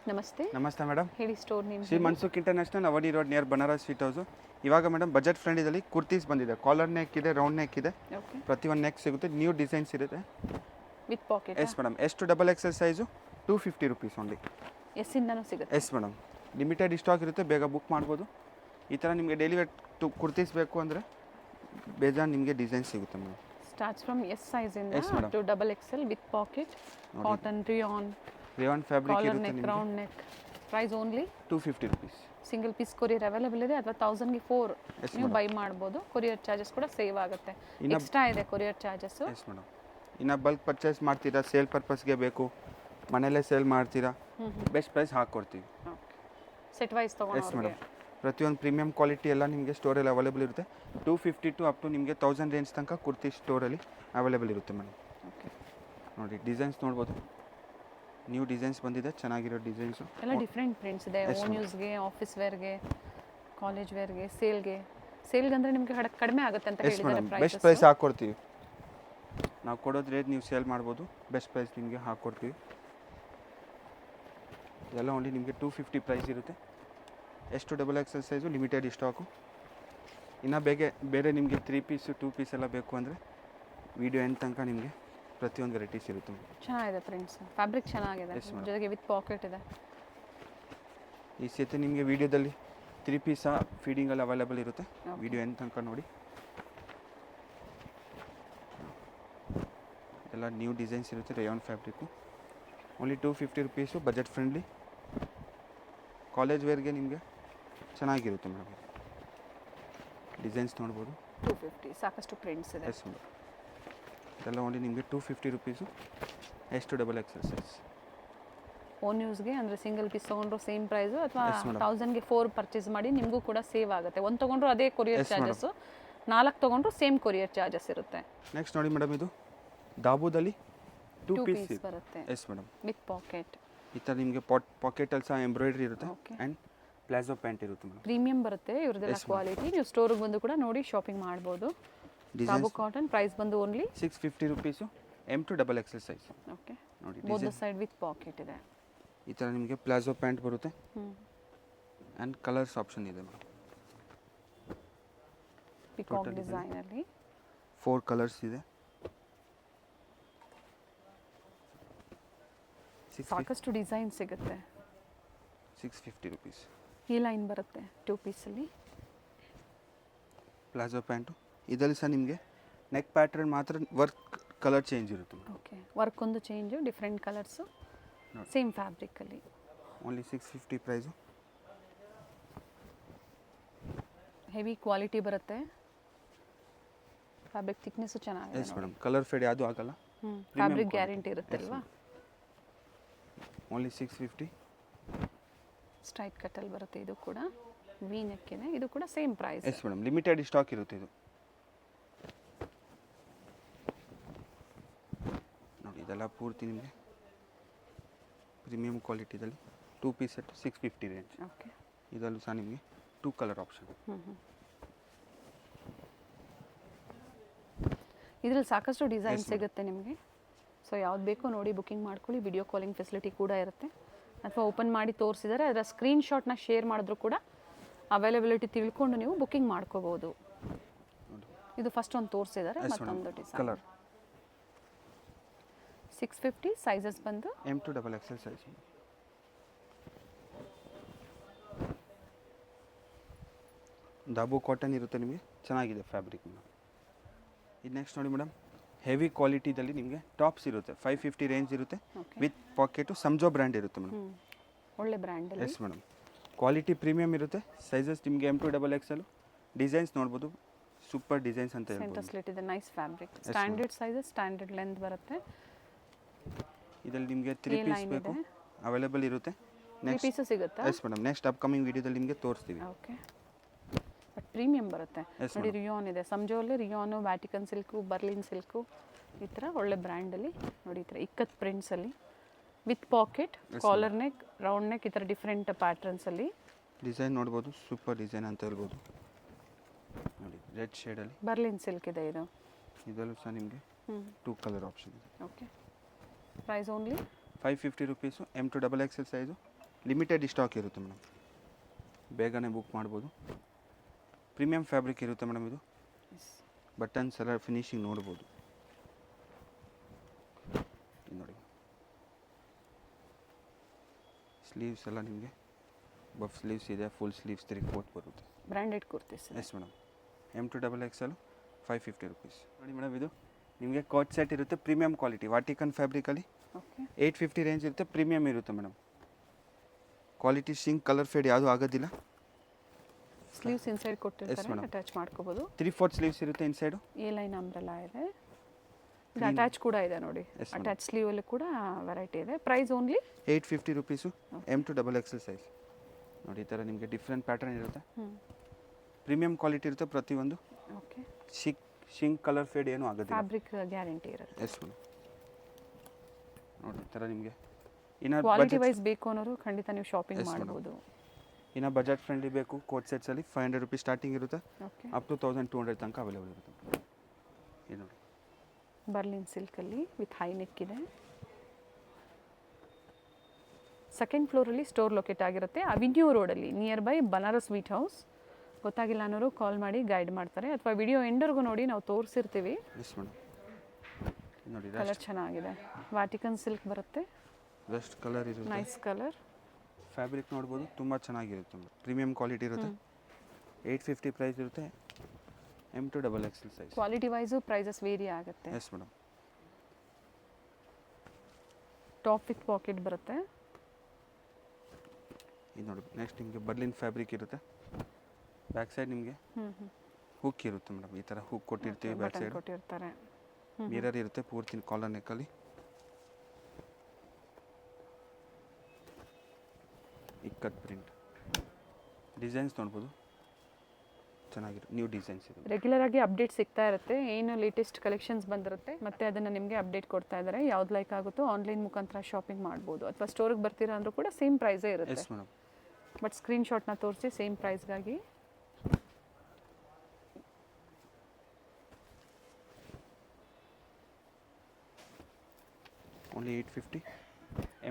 ನಮಸ್ತೆ. ನಮಸ್ತೆ ಮೇಡಮ್. ಹೇಳಿ store name. Shri Mansukh international Avadi road near Banaras sweet house. ಇವಾಗ ಮೇಡಮ್ ಬಜೆಟ್ ಫ್ರೆಂಡಿದಲ್ಲಿ ಕುರ್ತೀಸ್ ಬಂದಿದೆ. ಕಾಲರ್ ನೆಕ್ ಇದೆ, ರೌಂಡ್ ನೆಕ್ ಇದೆ, ಓಕೆ. ಪ್ರತಿಯೊಂದು ನೆಕ್ ಸಿಗುತ್ತೆ. ನ್ಯೂ ಡಿಸೈನ್ಸ್ ಇರುತ್ತೆ. With pocket. Yes madam. ಎಷ್ಟು double XL size 250 rupees only. Yes ಇಂದನೂ ಸಿಗುತ್ತೆ. Yes madam. ಲಿಮಿಟೆಡ್ ಸ್ಟಾಕ್ ಇರುತ್ತೆ, ಬೇಗ ಬುಕ್ ಮಾಡ್ಬೋದು. ಈ ಥರ ನಿಮಗೆ ಡೈಲಿ ವೇರ್ ಕುರ್ತೀಸ್ ಬೇಕು ಅಂದರೆ ಬೇಜಾನ್ ನಿಮಗೆ ಡಿಸೈನ್ ಸಿಗುತ್ತೆ madam. Starts from S size ಇಂದ Yes, madam. To double XL with pocket, cotton, rayon, rayon fabric collar ಇರುತ್ತೆ ನೆಕ್, ನಿಮಗೆ. Round neck. Price only 250 rupees. Single piece courier available ಇದೆ, ಅಥವಾ 1000ಗೆ 4 Yes, ನೀವು madam. ಬೈ ಮಾಡ್ಬೋದು. Courier charges ಕೂಡ save ಆಗುತ್ತೆ. ಇನ್ನ- ಎಕ್ಸ್ಟ್ರಾ ಇದೆ ಕೊರಿಯರ್ ಚಾರ್ಜಸ್. Yes madam. ಇನ್ನು ಬಲ್ಕ್ ಪರ್ಚೇಸ್ ಮಾಡ್ತೀರಾ, ಸೇಲ್ ಪರ್ಪಸ್ಗೆ ಬೇಕು, ಮನೆಯಲ್ಲೇ ಸೇಲ್ ಮಾಡ್ತೀರಾ, ಬೆಸ್ಟ್ ಪ್ರೈಸ್ ಹಾಕ್ಕೊಡ್ತೀವಿ. ಸೆಟ್ ವೈಸ್ ಎಸ್ ತಗೊಂಡು ಮೇಡಮ್. ಪ್ರತಿಯೊಂದು ಪ್ರೀಮಿಯಂ ಕ್ವಾಲಿಟಿ ಎಲ್ಲ ನಿಮಗೆ ಸ್ಟೋರಲ್ಲಿ ಅವೈಲೇಬಲ್ ಇರುತ್ತೆ. 250 ಟು ಅಪ್ ಟು ನಿಮಗೆ 1000 ರೇಂಜ್ ತನಕ ಕುರ್ತಿ ಸ್ಟೋರಲ್ಲಿ ಅವೈಲೇಬಲ್ ಇರುತ್ತೆ ಮೇಡಮ್. ಓಕೆ. ನೋಡಿ ಡಿಸೈನ್ಸ್ ನೋಡ್ಬೋದು. ನ್ಯೂ ಡಿಸೈನ್ಸ್ ಬಂದಿದೆ, ಚೆನ್ನಾಗಿರೋ ಡಿಸೈನ್ಸು. ಎಲ್ಲ ಡಿಫ್ರೆಂಟ್ ಪ್ರಿಂಟ್ಸ್ ಇದೆ. Yes, own ma'am. ಯೂಸ್ಗೆ, ಆಫೀಸ್ ವೇರ್ಗೆ, ಕಾಲೇಜ್ ವೇರ್ಗೆ, ಸೇಲ್ಗೆ ಅಂದರೆ ನಿಮಗೆ ಕಡಿಮೆ ಆಗುತ್ತೆ ಅಂತ ಎಸ್ ಹೇಳಿದ್ದಾರೆ ಮೇಡಮ್. Best price. ಪ್ರೈಸ್ ಹಾಕ್ಕೊಡ್ತೀವಿ. ನಾವು ಕೊಡೋದು ರೇಟ್ ನೀವು ಸೇಲ್ ಮಾಡ್ಬೋದು. ಬೆಸ್ಟ್ ಪ್ರೈಸ್ ನಿಮಗೆ ಹಾಕ್ಕೊಡ್ತೀವಿ. ಇದೆಲ್ಲ ಓನ್ಲಿ ನಿಮಗೆ 250 ಪ್ರೈಸ್ ಇರುತ್ತೆ. ಎಷ್ಟು double XL size, limited stock. ಇನ್ನು ಬೇರೆ ನಿಮಗೆ 3 ಪೀಸು 2 ಪೀಸ್ ಎಲ್ಲ ಬೇಕು ಅಂದರೆ ವಿಡಿಯೋ ಎಂಡ್ ತನಕ ನಿಮಗೆ ಪ್ರತಿಯೊಂದು ವೆರೈಟೀಸ್ ಇರುತ್ತೆ. ಚೆನ್ನಾಗಿದೆ ಪ್ರಿಂಟ್ಸ್, ಫ್ಯಾಬ್ರಿಕ್ ಚೆನ್ನಾಗಿದೆ. Yes, madam. ಜೊತೆಗೆ ವಿತ್ ಪಾಕೆಟ್ ಇದೆ. ಈ ಸತಿ ನಿಮಗೆ ವಿಡಿಯೋದಲ್ಲಿ 3 ಪೀಸ ಫೀಡಿಂಗಲ್ಲಿ ಅವೈಲೇಬಲ್ ಇರುತ್ತೆ. Okay. ವಿಡಿಯೋ ಎಂಡ್ ತನಕ ನೋಡಿ. ಎಲ್ಲ ನ್ಯೂ ಡಿಸೈನ್ಸ್ ಇರುತ್ತೆ. Rayon fabric only 250 rupees. Budget friendly. College ವೇರ್ಗೆ ನಿಮಗೆ ಚೆನ್ನಾಗಿರುತ್ತೆ ಮೇಡಮ್. ಡಿಸೈನ್ಸ್ ನೋಡ್ಬೋದು. 250 ಸಾಕಷ್ಟು ಪ್ರಿಂಟ್ಸ್ ಇದೆ. Yes madam. ಇದೆಲ್ಲ ಓನ್ಲಿ ನಿಮಗೆ 250 ರುಪೀಸು. ಎಷ್ಟು ಡಬಲ್ ಎಕ್ಸೆಲ್ ಸೈಜ್. ಓನ್ ಯೂಸ್ಗೆ ಅಂದರೆ ಸಿಂಗಲ್ ಪೀಸ್ ತೊಗೊಂಡ್ರು ಸೇಮ್ ಪ್ರೈಸು, ಅಥವಾ Yes, madam. 1000ಗೆ 4 ಪರ್ಚೇಸ್ ಮಾಡಿ ನಿಮಗೂ ಕೂಡ ಸೇವ್ ಆಗುತ್ತೆ. ಒಂದು ತೊಗೊಂಡ್ರು ಅದೇ ಕೊರಿಯರ್ Yes, madam. ಚಾರ್ಜಸ್ಸು, 4 ತೊಗೊಂಡ್ರು ಸೇಮ್ ಕೊರಿಯರ್ ಚಾರ್ಜಸ್ ಇರುತ್ತೆ. ನೆಕ್ಸ್ಟ್ ನೋಡಿ ಮೇಡಮ್, ಇದು ದಾಬುದಲ್ಲಿ 2 2 ಪೀಸ್ ಪೀಸ್ ಬರುತ್ತೆ ಎಸ್ ಮೇಡಮ್. With packet. ಈ ಥರ ನಿಮಗೆ ಪಾಕೆಟಲ್ಲಿ ಸಹ ಎಂಬ್ರಾಯ್ಡ್ರಿ ಇರುತ್ತೆ. Okay. ಆ್ಯಂಡ್ ಪ್ಲಾಜೋ ಪ್ಯಾಂಟ್ ಇರುತ್ತೆ ಮೇಡಮ್. ಪ್ರೀಮಿಯಂ ಬರುತ್ತೆ ಇವ್ರದ್ದೆಲ್ಲ Yes, madam. ಕ್ವಾಲಿಟಿ. ನೀವು ಸ್ಟೋರಿಗೆ ಬಂದು ಕೂಡ ನೋಡಿ ಶಾಪಿಂಗ್ ಮಾಡ್ಬೋದು. ಬಾಬು ಡಿಸೈನ್ಸ್ ಕಾಟನ್ ಪ್ರೈಸ್ ಬಂದು only 650 rupees. M to double XL size. Okay. ನೋಡಿ both design side with pocket ಇದೆ. ಈ ಥರ ನಿಮಗೆ ಪ್ಲಾಜೋ ಪ್ಯಾಂಟ್ ಬರುತ್ತೆ. ಹ್ಞೂ. ಆ್ಯಂಡ್ ಕಲರ್ಸ್ ಆಪ್ಷನ್ ಇದೆ ಮೇಡಮ್. ಪಿಕಾಕ್ Total ಡಿಸೈನಲ್ಲಿ 4 ಕಲರ್ಸ್ ಇದೆ. 650 ಸಾಕಷ್ಟು ಡಿಸೈನ್ ಸಿಗುತ್ತೆ. 650 ರುಪೀಸ್. ಈ ಲೈನ್ ಬರುತ್ತೆ 2 ಪೀಸಲ್ಲಿ. Palazzo pant. ಇದರಲ್ಲಿ ಸಹ ನಿಮಗೆ ನೆಕ್ ಪ್ಯಾಟ್ರನ್ ಮಾತ್ರ ವರ್ಕ್ ಕಲರ್ ಚೇಂಜ್ ಇರುತ್ತೆ ಮೇಡಮ್. ಓಕೆ. ವರ್ಕ್ ಒಂದು ಚೇಂಜು, ಡಿಫ್ರೆಂಟ್ ಕಲರ್ಸು, ನೋಡಿ. ಸೇಮ್ ಫ್ಯಾಬ್ರಿಕಲ್ಲಿ. Only 650 price. ಹೆವಿ ಕ್ವಾಲಿಟಿ ಬರುತ್ತೆ. ಫ್ಯಾಬ್ರಿಕ್ ಥಿಕ್ನೆಸ್ಸು ಚೆನ್ನಾಗಿದೆ. Yes madam. ಕಲರ್ ಫೇಡ್ ಯಾವುದು ಆಗಲ್ಲ. Fabric quality. ಗ್ಯಾರಂಟಿ ಇರುತ್ತೆ Yes, ಅಲ್ವಾ. ಓನ್ಲಿ 650. ಸ್ಟ್ರೈಟ್ ಕಟ್ಟಲ್ಲಿ ಬರುತ್ತೆ. ಇದು ಕೂಡ ವಿ ನೆಕ್ ಇದೆ. ಇದು ಕೂಡ same price. Yes madam. Limited stock ಇರುತ್ತೆ ಇದು. ನೋಡಿ ಇದೆಲ್ಲ ಪೂರ್ತಿ ನಿಮಗೆ ಪ್ರೀಮಿಯಂ ಕ್ವಾಲಿಟಿದಲ್ಲಿ 2 ಪೀಸ್ ಸೆಟ್ 650 ರೇಂಜ್. ಓಕೆ. ಇದರಲ್ಲೂ ಸಹ ನಿಮಗೆ 2 ಕಲರ್ ಆಪ್ಷನ್. ಇದರಲ್ಲಿ ಸಾಕಷ್ಟು ಡಿಸೈನ್ Yes, madam. ಸಿಗುತ್ತೆ ನಿಮಗೆ. ಸೊ ಯಾವ್ದು ಬೇಕೋ ನೋಡಿ ಬುಕಿಂಗ್ ಮಾಡ್ಕೊಳ್ಳಿ. ವಿಡಿಯೋ ಕಾಲಿಂಗ್ ಫೆಸಿಲಿಟಿ ಕೂಡ ಇರುತ್ತೆ. ಅಥವಾ ಓಪನ್ ಮಾಡಿ ತೋರಿಸಿದರೆ ಅದರ ಸ್ಕ್ರೀನ್ಶಾಟ್ನ ಶೇರ್ ಮಾಡಿದ್ರು ಕೂಡ ಅವೈಲಬಿಲಿಟಿ ತಿಳ್ಕೊಂಡು ನೀವು ಬುಕಿಂಗ್ ಮಾಡ್ಕೋಬೋದು. ನೋಡಿ ಇದು ಫಸ್ಟ್ ಒಂದು ತೋರಿಸಿದ್ದಾರೆ, ಎಸ್ ಮತ್ತೊಂದು ಮೇಡಮ್. ಡಿಸೈನ್. ಕಲರ್ 650 ಸೈಜಸ್ ಬಂದು M to double XL size. Dabu cotton ಇರುತ್ತೆ ನಿಮಗೆ, ಚೆನ್ನಾಗಿದೆ ಫ್ಯಾಬ್ರಿಕ್ ಮೇಡಮ್. ಇದು ನೆಕ್ಸ್ಟ್ ನೋಡಿ ಮೇಡಮ್, ಹೆವಿ ಕ್ವಾಲಿಟಿದಲ್ಲಿ ನಿಮಗೆ ಟಾಪ್ಸ್ ಇರುತ್ತೆ. 550 ರೇಂಜ್ ಇರುತ್ತೆ. Okay. With pocket Sanjo brand ಇರುತ್ತೆ ಮೇಡಮ್. ಒಳ್ಳೆ ಬ್ರ್ಯಾಂಡಲ್ಲಿ. Yes madam. ಕ್ವಾಲಿಟಿ ಪ್ರೀಮಿಯಮ್ ಇರುತ್ತೆ. ಸೈಜಸ್ ನಿಮಗೆ M to double XL. Designs ನೋಡ್ಬೋದು, ಸೂಪರ್ ಡಿಸೈನ್ಸ್ ಅಂತ ಸೆಂಟರ್ ಹೇಳ್ಬೋದು. ಸ್ಲಿಟ್ ಇದೆ. Nice fabric. Standard sizes, standard length ಬರುತ್ತೆ. ಇದರಲ್ಲಿ ನಿಮಗೆ 3 A ಪೀಸ್ line ಬೇಕು, ಇದೆ. ಅವೈಲೇಬಲ್ ಇರುತ್ತೆ. 3 ನೆಕ್ಸ್ಟ್ ಪೀಸಸ್ ಸಿಗುತ್ತಾ? Yes madam. ನೆಕ್ಸ್ಟ್ ಅಪ್ಕಮಿಂಗ್ ವಿಡಿಯೋದಲ್ಲಿ ನಿಮಗೆ ತೋರಿಸ್ತೀವಿ. ಓಕೆ. ಬಟ್ ಪ್ರೀಮಿಯಂ ಬರುತ್ತೆ. Yes, ನೋಡಿ madam. ರಿಯಾನ್ ಇದೆ. ಸಂಜೋಲ್ಲಿ rayon, Vatican silk, Berlin silk, ಈ ಥರ ಒಳ್ಳೆ ಬ್ರ್ಯಾಂಡಲ್ಲಿ ನೋಡಿ. ಈ ಥರ ಇಕ್ಕತ್ ಪ್ರಿಂಟ್ಸಲ್ಲಿ with pocket, collar neck, round neck, ಈ ಥರ ಡಿಫ್ರೆಂಟ್ ಪ್ಯಾಟ್ರನ್ಸಲ್ಲಿ ಡಿಸೈನ್ ನೋಡ್ಬೋದು, ಸೂಪರ್ ಡಿಸೈನ್ ಅಂತ ಹೇಳ್ಬೋದು. ನೋಡಿ ರೆಡ್ ಶೇಡಲ್ಲಿ. ಬರ್ಲಿನ್ ಸಿಲ್ಕ್ ಇದೆ ಇದು. ಇದರಲ್ಲೂ ಸಹ ನಿಮಗೆ 2 ಕಲರ್ ಆಪ್ಷನ್ ಇದೆ. Okay. Price only 550 rupees. M to double XL size. Limited stock ಇರುತ್ತೆ ಮೇಡಮ್, ಬೇಗನೆ ಬುಕ್ ಮಾಡ್ಬೋದು. ಪ್ರೀಮಿಯಂ ಫ್ಯಾಬ್ರಿಕ್ ಇರುತ್ತೆ ಮೇಡಮ್ ಇದು. ಬಟನ್ಸ್ ಎಲ್ಲ ಫಿನಿಶಿಂಗ್ ನೋಡ್ಬೋದು. ಇದು ನೋಡಿ, ಸ್ಲೀವ್ಸ್ ಎಲ್ಲ ನಿಮಗೆ ಬಫ್ ಸ್ಲೀವ್ಸ್ ಇದೆ, ಫುಲ್ ಸ್ಲೀವ್ಸ್ 3/4 ಬರುತ್ತೆ. Branded kurtis. Yes madam, M2XXL 550 rupees. ನೋಡಿ ಮೇಡಮ್, ಇದು ನಿಮಗೆ ಕೋಟ್ ಸೆಟ್ ಇರುತ್ತೆ, ಪ್ರೀಮಿಯಂ ಕ್ವಾಲಿಟಿ ವಾಟಿಕನ್ ಫ್ಯಾಬ್ರಿಕಲ್ಲಿ ಓಕೆ 850 ರೇಂಜ್ ಇರುತ್ತೆ, ಪ್ರೀಮಿಯಂ ಇರುತ್ತೆ ಮೇಡಮ್. ಕ್ವಾಲಿಟಿ ಶಿಂಕ್ ಕಲರ್ ಫೇಡ್ ಯಾವುದೂ ಆಗೋದಿಲ್ಲ. ಸ್ಲೀವ್ಸ್ ಇನ್ಸೈಡ್ ಕೊಟ್ಟಿರ್ತಾರೆ, madam. ಅಟ್ಯಾಚ್ ಮಾಡ್ಕೋಬೋದು. 3/4 ಸ್ಲೀವ್ಸ್ ಇರುತ್ತೆ ಇನ್ಸೈಡು. ಎ ಲೈನ್ ಅಂಬ್ರೆಲಾ ಇದೆ, ಇದು ಅಟ್ಯಾಚ್ ಕೂಡ ಇದೆ ನೋಡಿ. Yes, madam. ಅಟ್ಯಾಚ್ ಸ್ಲೀವಲ್ಲಿ ಕೂಡ ವೆರೈಟಿ ಇದೆ. Price only 850 rupees. M2XXL size ನೋಡಿ. ಈ ಥರ ನಿಮಗೆ ಡಿಫ್ರೆಂಟ್ ಪ್ಯಾಟರ್ನ್ ಇರುತ್ತೆ, ಪ್ರೀಮಿಯಂ ಕ್ವಾಲಿಟಿ ಇರುತ್ತೆ ಪ್ರತಿಯೊಂದು. ಓಕೆ ಶಿಂಕ್ ಕಲರ್ ಫೇಡ್ ಏನೂ ಆಗೋದಿಲ್ಲ. ಫ್ಯಾಬ್ರಿಕ್ ಗ್ಯಾರಂಟಿ ಇರುತ್ತೆ. S madam. ನೋಡಿ ಈ ಥರ ನಿಮಗೆ ಇನ್ನು ಕ್ವಾಲಿಟಿ ವೈಸ್ ಬೇಕು ಅನ್ನೋರು ಖಂಡಿತ ನೀವು ಶಾಪಿಂಗ್ Yes, madam. ಮಾಡ್ಬೋದು. ಇನ್ನು ಬಜೆಟ್ ಫ್ರೆಂಡ್ಲಿ ಬೇಕು, ಕೋಟ್ ಸೆಟ್ಸಲ್ಲಿ 500 ರುಪೀಸ್ ಸ್ಟಾರ್ಟಿಂಗ್ ಇರುತ್ತೆ, ಓಕೆ ಅಪ್ ಟು 1200 ತನಕ ಅವೈಲೇಬಲ್ ಇರುತ್ತೆ. ಇದು ನೋಡಿ, ಬರ್ಲಿನ್ ಸಿಲ್ಕಲ್ಲಿ ವಿತ್ ಹೈ ನೆಕ್ ಇದೆ. ಸೆಕೆಂಡ್ ಫ್ಲೋರಲ್ಲಿ ಸ್ಟೋರ್ ಲೊಕೇಟ್ ಆಗಿರುತ್ತೆ, ಅವಿನ್ಯೂ ರೋಡಲ್ಲಿ near by Banaras sweet house. ಗೊತ್ತಾಗಿಲ್ಲ ಅನ್ನೋರು ಕಾಲ್ ಮಾಡಿ ಗೈಡ್ ಮಾಡ್ತಾರೆ, ಅಥವಾ ವಿಡಿಯೋ ಎಂಡರ್ಗೂ ನೋಡಿ ನಾವು ತೋರಿಸಿರ್ತೀವಿ. Yes madam. ನೋಡಿ ಕಲರ್ ಚೆನ್ನಾಗಿದೆ, ವಾಟಿಕನ್ ಸಿಲ್ಕ್ ಬರುತ್ತೆ, ರಸ್ಟ್ ಕಲರ್ ಇರುತ್ತೆ, ನೈಸ್ ಕಲರ್. ಫ್ಯಾಬ್ರಿಕ್ ನೋಡ್ಬೋದು, ತುಂಬ ಚೆನ್ನಾಗಿರುತ್ತೆ ಮೇಡಮ್, ಪ್ರೀಮಿಯಂ ಕ್ವಾಲಿಟಿ ಇರುತ್ತೆ. 850 ಪ್ರೈಸ್ ಇರುತ್ತೆ, M2XXL size. Quality wise prices vary ಆಗುತ್ತೆ. Yes madam. Top with pocket ಬರುತ್ತೆ. ಇದು ನೋಡಿ, ನೆಕ್ಸ್ಟ್ ನಿಮಗೆ ಬರ್ಲಿನ್ ಫ್ಯಾಬ್ರಿಕ್ ಇರುತ್ತೆ, ಬ್ಯಾಕ್ ಸೈಡ್ ನಿಮಗೆ ಹುಕ್ ಇರುತ್ತೆ ಮೇಡಮ್. ಈ ಥರ ಹುಕ್ ಕೊಟ್ಟಿರ್ತೀವಿ ಬ್ಯಾಕ್ ಬಟನ್ ಸೈಡ್. ಕೊಟ್ಟಿರ್ತಾರೆ. ಮಿರರ್ ಇರುತ್ತೆ ಪೂರ್ತಿ ಕಾಲರ್ ನೆಕ್ಕಲ್ಲಿ. ಇಕ್ಕತ್ ಪ್ರಿಂಟ್ ಡಿಸೈನ್ಸ್ ನೋಡ್ಬೋದು, ಚೆನ್ನಾಗಿರುತ್ತೆ, ನ್ಯೂ ಡಿಸೈನ್ಸ್ ಇದೆ. ರೆಗ್ಯುಲರ್ ಆಗಿ ಅಪ್ಡೇಟ್ ಸಿಗ್ತಾ ಇರುತ್ತೆ, ಏನು ಲೇಟೆಸ್ಟ್ ಕಲೆಕ್ಷನ್ಸ್ ಬಂದಿರುತ್ತೆ ಮತ್ತೆ ಅದನ್ನು ನಿಮಗೆ ಅಪ್ಡೇಟ್ ಕೊಡ್ತಾ ಇದ್ದಾರೆ. ಯಾವ್ದು ಲೈಕ್ ಆಗುತ್ತೋ ಆನ್ಲೈನ್ ಮುಖಾಂತರ ಶಾಪಿಂಗ್ ಮಾಡ್ಬೋದು, ಅಥವಾ ಸ್ಟೋರಿಗೆ ಬರ್ತೀರಾ ಅಂದರೂ ಕೂಡ ಸೇಮ್ ಪ್ರೈಸೇ ಇರುತ್ತೆ. Yes madam. ಬಟ್ ಸ್ಕ್ರೀನ್ಶಾಟ್ನ ತೋರಿಸಿ ಸೇಮ್ ಪ್ರೈಸ್ಗಾಗಿ. ಓನ್ಲಿ 850,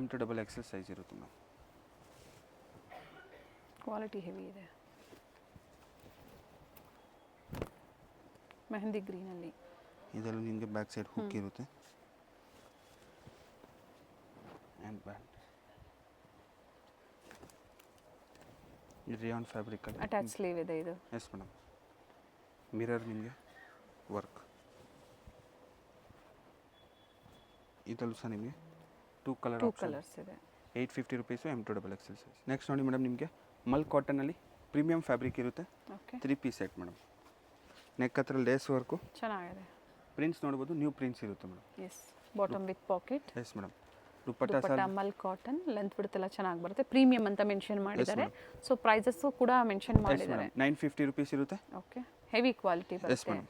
M2XXL ಸೈಜ್ ಇರುತ್ತೆ ಮ್ಯಾಮ್. ಕ್ವಾಲಿಟಿ ಹೆವಿ ಇದೆ. ಮೆಹಂದಿ ಗ್ರೀನಲ್ಲಿ ಇದೆಲ್ಲ ನಿಮಗೆ ಬ್ಯಾಕ್ ಸೈಡ್ ಹುಕ್ ಇರುತ್ತೆ ಆ್ಯಂಡ್ ಬ್ಯಾಂಡ್. ರಿಯಾನ್ ಫ್ಯಾಬ್ರಿಕಲ್ಲಿ ಅಟ್ಯಾಚ್ ಸ್ಲೀವ್ ಇದೆ ಇದು. Yes madam. ಮಿರರ್ ನಿಮಗೆ ವರ್ಕ್. ಇದರಲ್ಲೂ ಸಹ ನಿಮಗೆ ಟೂ ಕಲರ್ಸ್ ಇದೆ. 850 ರುಪೀಸು, M2XXL ಸೈಜ್. ನೆಕ್ಸ್ಟ್ ನೋಡಿ ಮೇಡಮ್, ನಿಮಗೆ ಮಲ್ ಕಾಟನಲ್ಲಿ ಪ್ರೀಮಿಯಂ ಫ್ಯಾಬ್ರಿಕ್ ಇರುತ್ತೆ, okay 3 piece set madam. Neck ಹತ್ರ ಲೇಸ್ ವರ್ಕು, ಚೆನ್ನಾಗಿದೆ. ಪ್ರಿಂಟ್ಸ್ ನೋಡ್ಬೋದು, ನ್ಯೂ ಪ್ರಿಂಟ್ಸ್ ಇರುತ್ತೆ madam. Yes bottom with pocket. Yes madam. Dupatta dupatta mul cotton, length ಬಿಡುತ್ತೆಲ್ಲ ಚೆನ್ನಾಗಿ ಬರುತ್ತೆ. ಪ್ರೀಮಿಯಂ ಅಂತ ಮೆನ್ಷನ್ ಮಾಡಿದ್ದಾರೆ, ಸೊ ಪ್ರೈಸಸ್ಸು ಕೂಡ ಮೆನ್ಷನ್ ಮಾಡಿದ್ದಾರೆ. 950 ರುಪೀಸ್ ಇರುತ್ತೆ. ಓಕೆ ಹೆವಿ ಕ್ವಾಲಿಟಿ ಎಸ್ ಬರುತ್ತೆ. ಮೇಡಮ್.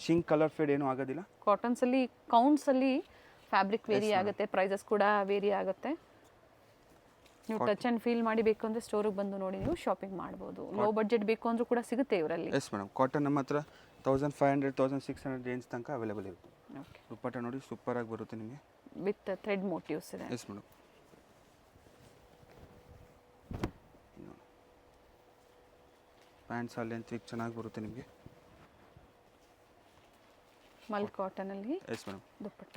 ಶಿಂಕ್ ಕಲರ್ ಫೇಡ್ ಏನೂ ಆಗೋದಿಲ್ಲ. ಕಾಟನ್ಸಲ್ಲಿ ಕೌಂಟ್ಸಲ್ಲಿ ಫ್ಯಾಬ್ರಿಕ್ ವೇರಿ ಆಗುತ್ತೆ, ಪ್ರೈಸಸ್ ಕೂಡ ವೇರಿ ಆಗುತ್ತೆ. ನೀವು ಟಚ್ ಆ್ಯಂಡ್ ಫೀಲ್ ಮಾಡಿ ಬೇಕು ಅಂದರೆ ಸ್ಟೋರಿಗೆ ಬಂದು ನೋಡಿ ನೀವು ಶಾಪಿಂಗ್ ಮಾಡ್ಬೋದು. ಲೋ ಬಡ್ಜೆಟ್ ಬೇಕು ಅಂದರೂ ಕೂಡ ಸಿಗುತ್ತೆ ಇವರಲ್ಲಿ. Yes madam. ಕಾಟನ್ ನಮ್ಮ ಹತ್ರ 1500 1600 ರೇಂಜ್ ತನಕ ಅವೈಲೇಬಲ್ ಇರುತ್ತೆ. ಓಕೆ ದುಪ್ಪಟ್ಟ ನೋಡಿ ಸೂಪರಾಗಿ ಬರುತ್ತೆ ನಿಮಗೆ, ವಿತ್ ಥ್ರೆಡ್ ಮೋಟಿವ್ಸ್ ಇದೆ. Yes madam. Pants length wick ಚೆನ್ನಾಗಿ ಬರುತ್ತೆ ನಿಮಗೆ. Mul ಕಾಟನಲ್ಲಿ S madam. ದುಪ್ಪಟ್ಟ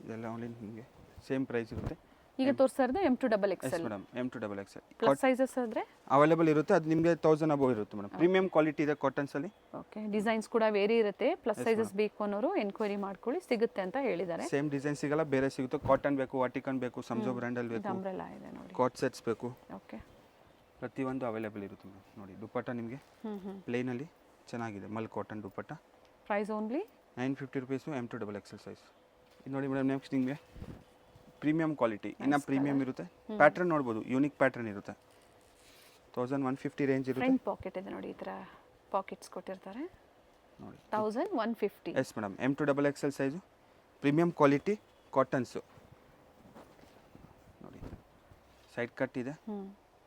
ಇದೆಲ್ಲ ಓನ್ಲಿ ನಿಮಗೆ ಸೇಮ್ ಪ್ರೈಸ್ ಇರುತ್ತೆ. ಈಗ ತೋರಿಸ್ತಾ ಇರೋದು yes M2XXL. Madam. M2XXL plus sizes ಆದರೆ ಅವೈಲೇಬಲ್ ಇರುತ್ತೆ, ಅದು ನಿಮಗೆ 1000 ಅಬೋವ್ ಇರುತ್ತೆ ಮೇಡಮ್. ಪ್ರೀಮಿಯಂ ಕ್ವಾಲಿಟಿ ಇದೆ ಕಾಟನ್ಸಲ್ಲಿ. ಓಕೆ ಡಿಸೈನ್ಸ್ ಕೂಡ ವೇರಿ ಇರುತ್ತೆ. ಪ್ಲಸ್ ಸೈಜಸ್ ಬೇಕು ಅನ್ನೋರು ಎನ್ಕ್ವೈರಿ ಮಾಡ್ಕೊಳ್ಳಿ, ಸಿಗುತ್ತೆ ಅಂತ ಹೇಳಿದ್ದಾರೆ. ಸೇಮ್ ಡಿಸೈನ್ ಸಿಗಲ್ಲ, ಬೇರೆ ಸಿಗುತ್ತೆ. ಕಾಟನ್ ಬೇಕು, ವಾಟಿಕನ್ ಬೇಕು, ಸಂಜೋ ಬ್ರ್ಯಾಂಡಲ್ಲಿ ಬೇಕು, ಅಂಬ್ರೆಲಾ ಇದೆ ನೋಡಿ. ಕಾಟ್ ಸೆಟ್ಸ್ ಬೇಕು, ಓಕೆ ಪ್ರತಿಯೊಂದು ಅವೈಲೇಬಲ್ ಇರುತ್ತೆ ಮೇಡಮ್. ನೋಡಿ ದುಪ್ಪಟ್ಟ ನಿಮಗೆ ಪ್ಲೇನಲ್ಲಿ ಚೆನ್ನಾಗಿದೆ, mul cotton dupatta. Price only 950 rupees, M2XXL size. ಇದು ನೋಡಿ ಮೇಡಮ್, ನೆಕ್ಸ್ಟ್ ನಿಮಗೆ ಪ್ರೀಮಿಯಂ ಕ್ವಾಲಿಟಿ, ಇನ್ನು ಪ್ರೀಮಿಯಂ ಇರುತ್ತೆ. ಪ್ಯಾಟ್ರನ್ ನೋಡ್ಬೋದು, ಯೂನಿಕ್ ಪ್ಯಾಟ್ರನ್ ಇರುತ್ತೆ. 1150 ರೇಂಜ್ ಇರುತ್ತೆ. ಫ್ರಂಟ್ ಪಾಕೆಟ್ ಇದೆ ನೋಡಿ, ಈ ಥರ ಪಾಕೆಟ್ಸ್ ಕೊಟ್ಟಿರ್ತಾರೆ. ನೋಡಿ 1150. S madam. M2XXL size, premium quality cottons. ನೋಡಿ ಸೈಡ್ ಕಟ್ ಇದೆ,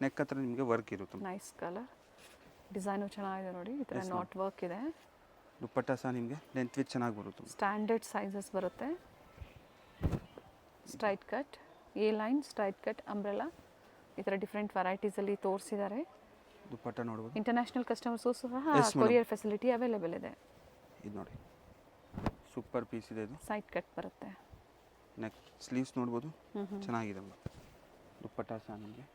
ನೆಕ್ ಹತ್ರ ನಿಮಗೆ ವರ್ಕ್ ಇರುತ್ತೆ. ನೈಸ್ ಕಲರ್, ಡಿಸೈನು ಚೆನ್ನಾಗಿದೆ ನೋಡಿ, ಈ ಥರ ನಾಟ್ ವರ್ಕ್ ಇದೆ. ದುಪ್ಪಟ್ಟ ಸಹ ನಿಮಗೆ ಲೆಂತ್ ವಿತ್ ಚೆನ್ನಾಗಿ ಬರುತ್ತೆ. ಸ್ಟ್ಯಾಂಡರ್ಡ್ ಸೈಜಸ್ ಬರುತ್ತೆ. Straight cut A line, straight cut, umbrella ಈ ಥರ ಡಿಫ್ರೆಂಟ್ ವೆರೈಟೀಸಲ್ಲಿ ತೋರಿಸಿದ್ದಾರೆ. ದುಪ್ಪಟ್ಟ ನೋಡ್ಬೋದು. ಇಂಟರ್ನ್ಯಾಷನಲ್ ಕಸ್ಟಮರ್ಸು ಸಹ Yes, madam. Courier facility available ಇದೆ. ಇದು ನೋಡಿ ಸೂಪರ್ ಪೀಸ್ ಇದೆ ಇದು. ಸೈಡ್ ಕಟ್ ಬರುತ್ತೆ. ನೆಕ್ ಸ್ಲೀವ್ಸ್ ನೋಡ್ಬೋದು, ಹ್ಞೂ ಚೆನ್ನಾಗಿದೆ ಮೇಡಮ್. ದುಪ್ಪಟ್ಟ ಸಹ ನಿಮಗೆ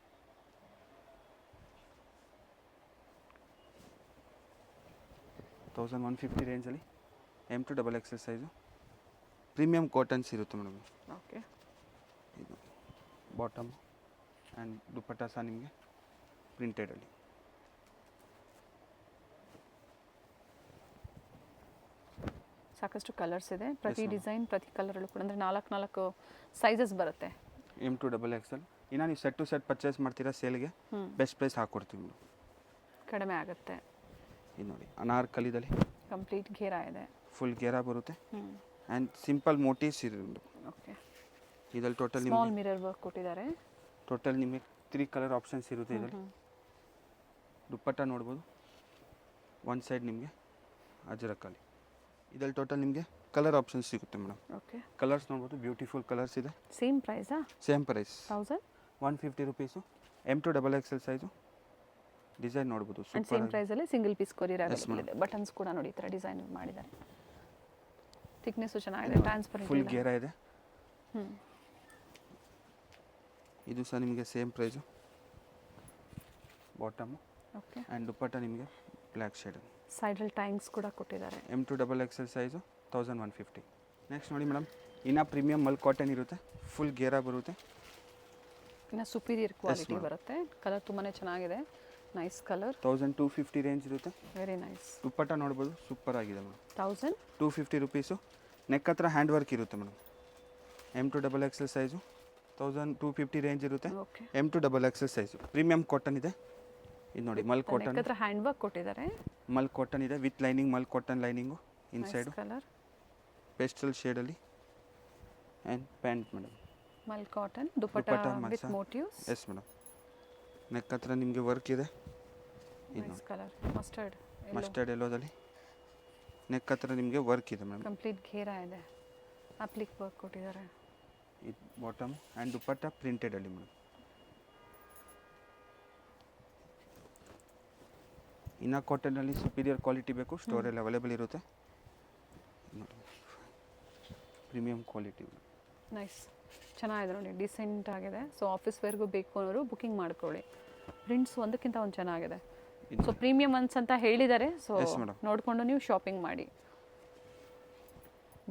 1150 ರೇಂಜಲ್ಲಿ M2 XXL size premium cottons ಇರುತ್ತೆ ಮೇಡಮ್. ಓಕೆ. ಇದು ಬಾಟಮ್ ಆ್ಯಂಡ್ ದುಪ್ಪಟ್ಟ ಸಹ ನಿಮಗೆ ಪ್ರಿಂಟೆಡಲ್ಲಿ. ಸಾಕಷ್ಟು ಕಲರ್ಸ್ ಇದೆ. ಪ್ರತಿ madam. ಡಿಸೈನ್ ಪ್ರತಿ ಕಲರಲ್ಲೂ ಕೂಡ ಅಂದರೆ 4 ಸೈಜಸ್ ಬರುತ್ತೆ. M2 XXL. ಇನ್ನು ನೀವು ಸೆಟ್ ಟು ಸೆಟ್ ಪರ್ಚೇಸ್ ಮಾಡ್ತೀರಾ ಸೇಲ್ಗೆ, ಬೆಸ್ಟ್ ಪ್ರೈಸ್ ಹಾಕ್ಕೊಡ್ತೀವಿ ಮೇಡಮ್. ಕಡಿಮೆ ಆಗುತ್ತೆ. ಇದು ನೋಡಿ ಅನಾರ್ಕಲಿದಲ್ಲಿ ಕಂಪ್ಲೀಟ್ ಘೇರಾ ಇದೆ. ಫುಲ್ ಗೇರಾ ಬರುತ್ತೆ ಆ್ಯಂಡ್ ಸಿಂಪಲ್ ಮೋಟಿವ್ಸ್ ಇದೆ ಮೇಡಮ್. ಓಕೆ. ಇದರಲ್ಲಿ ಟೋಟಲ್ ಸ್ಮಾಲ್ ನಿಮಗೆ ಮಿರರ್ ವರ್ಕ್ ಕೊಟ್ಟಿದ್ದಾರೆ. ನಿಮಗೆ 3 ಕಲರ್ ಆಪ್ಷನ್ಸ್ ಇರುತ್ತೆ ಇದರಲ್ಲಿ. ದುಪ್ಪಟ್ಟ ನೋಡ್ಬೋದು, ಒಂದು ಸೈಡ್ ನಿಮಗೆ ಅಜರಕಲ್ಲಿ. ಇದರಲ್ಲಿ ಟೋಟಲ್ ನಿಮಗೆ ಕಲರ್ ಆಪ್ಷನ್ಸ್ ಸಿಗುತ್ತೆ ಮೇಡಮ್. ಓಕೆ. ಕಲರ್ಸ್ ನೋಡ್ಬೋದು, ಬ್ಯೂಟಿಫುಲ್ ಕಲರ್ಸ್ ಇದೆ. ಸೇಮ್ ಪ್ರೈಸಾ? Same price 1000 150 rupees. M2 XXL size. Design ನೋಡ್ಬೋದು ಆ್ಯಂಡ್ ಸೂಪರ್. ಸೇಮ್ ಪ್ರೈಸಲ್ಲಿ single piece courier Yes, available madam. ಇದೆ. ಬಟನ್ಸ್ ಕೂಡ ನೋಡಿ ಈ ಥರ ಡಿಸೈನ್ ಮಾಡಿದ್ದಾರೆ. ಥಿಕ್ನೆಸ್ಸು ಚೆನ್ನಾಗಿದೆ, ಟ್ರಾನ್ಸ್ಪರೆಂಟ್ ಫುಲ್ ಗೇರಾ ಇದೆ. ಹ್ಞೂ. ಇದು ಸಹ ನಿಮಗೆ same price. Bottom okay. And dupatta ನಿಮಗೆ ಬ್ಲ್ಯಾಕ್ ಶೇಡ್. ಸೈಡಲ್ಲಿ ಟ್ಯಾಂಕ್ಸ್ ಕೂಡ ಕೊಟ್ಟಿದ್ದಾರೆ. M2 XXL size 1150. ನೆಕ್ಸ್ಟ್ ನೋಡಿ ಮೇಡಮ್, ಇನ್ನು ಪ್ರೀಮಿಯಮ್ ಮಲ್ ಕಾಟನ್ ಇರುತ್ತೆ, ಫುಲ್ ಗೇರಾ ಬರುತ್ತೆ. ಇನ್ನು ಸುಪೀರಿಯರ್ ಕ್ವಾಲಿಟಿ madam. ಬರುತ್ತೆ. ಕಲರ್ ತುಂಬಾ ಚೆನ್ನಾಗಿದೆ. Nice colour. 1250 ರೇಂಜ್ ಇರುತ್ತೆ. Very nice. ದುಪ್ಪಟ್ಟ ನೋಡ್ಬೋದು, ಸೂಪರ್ ಆಗಿದೆ ಮೇಡಮ್. 1250 ರುಪೀಸು. ನೆಕ್ ಹತ್ರ ಹ್ಯಾಂಡ್ ವರ್ಕ್ ಇರುತ್ತೆ madam. M2 XXL size 1250 range ಇರುತ್ತೆ. Okay. M2 XXL size premium cotton ಇದೆ. ಇದು ನೋಡಿ ಮಲ್ ಕಾಟನ್, ಹತ್ರ ಹ್ಯಾಂಡ್ ವರ್ಕ್ ಕೊಟ್ಟಿದ್ದಾರೆ. ಮಲ್ ಕಾಟನ್ ಇದೆ with lining, mul cotton lining inside. Colour pastel ಶೇಡಲ್ಲಿ and pant madam. Mul cotton dupatta with motifs. Yes madam. Neck ಹತ್ರ ನಿಮಗೆ ವರ್ಕ್ ಇದೆ. ಇದು ನೈಸ್ ಕಲರ್ ಮಸ್ಟರ್ಡ್ ಮಸ್ಟರ್ಡ್ ಎಲ್ಲೋದಲ್ಲಿ ನೆಕ್ ಹತ್ರ ನಿಮಗೆ ವರ್ಕ್ ಇದೆ ಮೇಡಮ್. ಕಂಪ್ಲೀಟ್ ಘೇರಾ ಇದೆ. ಅಪ್ಲಿಕ್ ವರ್ಕ್ ಕೊಟ್ಟಿದ್ದಾರೆ. ಇದು ಬಾಟಮ್ ಆ್ಯಂಡ್ ದುಪ್ಪಟ್ಟ ಪ್ರಿಂಟೆಡಲ್ಲಿ ಮೇಡಮ್. ಇನ್ನು ಕಾಟನಲ್ಲಿ ಸುಪೀರಿಯರ್ ಕ್ವಾಲಿಟಿ ಬೇಕು, ಸ್ಟೋರಲ್ಲಿ ಅವೈಲೇಬಲ್ ಇರುತ್ತೆ. Premium quality. ನೈಸ್, ಚೆನ್ನಾಗಿದೆ ನೋಡಿ, ಡಿಸೆಂಟ್ ಆಗಿದೆ. ಸೊ ಆಫೀಸ್ ವೇರ್ಗೂ ಬೇಕು ಅನ್ನೋರು ಬುಕಿಂಗ್ ಮಾಡ್ಕೊಳ್ಳಿ. ಪ್ರಿಂಟ್ಸ್ ಒಂದಕ್ಕಿಂತ ಒಂದು ಚೆನ್ನಾಗಿದೆ. ಸೊ ಪ್ರೀಮಿಯಂ ಅನ್ಸ್ ಅಂತ ಹೇಳಿದ್ದಾರೆ. So Yes, madam. ನೋಡಿಕೊಂಡು ನೀವು ಶಾಪಿಂಗ್ ಮಾಡಿ.